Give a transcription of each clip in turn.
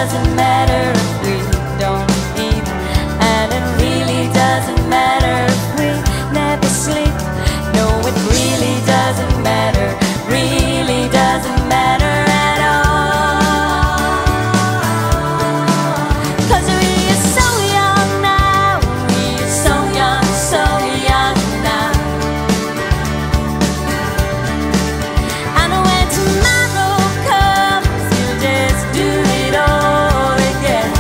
doesn't matter if we don't eat, and it really doesn't matter if we never sleep. No, it really doesn't matter, really doesn't matter at all. 'Cause we are so young now, we are so young now. And when tomorrow comes, we'll just do it all again.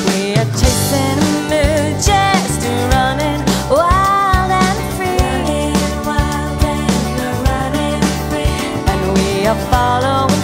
We are chasing a moon, just running wild and free. And we are following